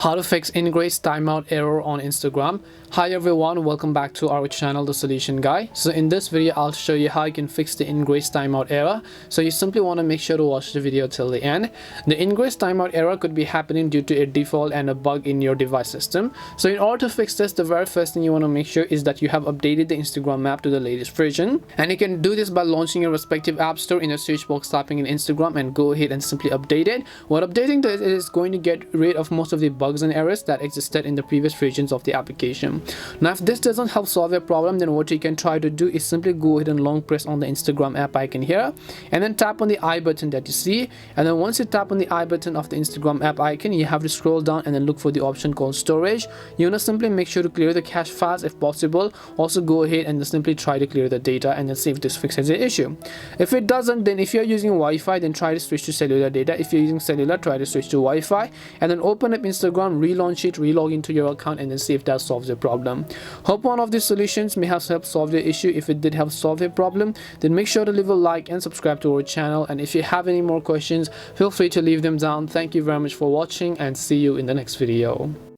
How to fix Ingress Timeout error on Instagram. Hi everyone, welcome back to our channel, The Solution Guy. So in this video, I'll show you how you can fix the Ingress Timeout error. So you simply want to make sure to watch the video till the end. The Ingress Timeout error could be happening due to a default and a bug in your device system. So in order to fix this, the very first thing you want to make sure is that you have updated the Instagram app to the latest version. And you can do this by launching your respective app store in the search box, typing in Instagram, and go ahead and simply update it. What updating does is going to get rid of most of the bugs and errors that existed in the previous versions of the application. Now if this doesn't help solve your problem, then what you can try to do is simply go ahead and long press on the Instagram app icon here, and then tap on the I button that you see. And then once you tap on the I button of the Instagram app icon, you have to scroll down and then look for the option called storage. You want to simply make sure to clear the cache files if possible. Also go ahead and simply try to clear the data and then see if this fixes the issue. If it doesn't, then if you're using Wi-Fi, then try to switch to cellular data. If you're using cellular, try to switch to Wi-Fi, and then open up Instagram, relaunch it, relog into your account, and then see if that solves the problem. Hope one of these solutions may have helped solve the issue. If it did help solve the problem, then make sure to leave a like and subscribe to our channel. And if you have any more questions, feel free to leave them down. Thank you very much for watching, and see you in the next video.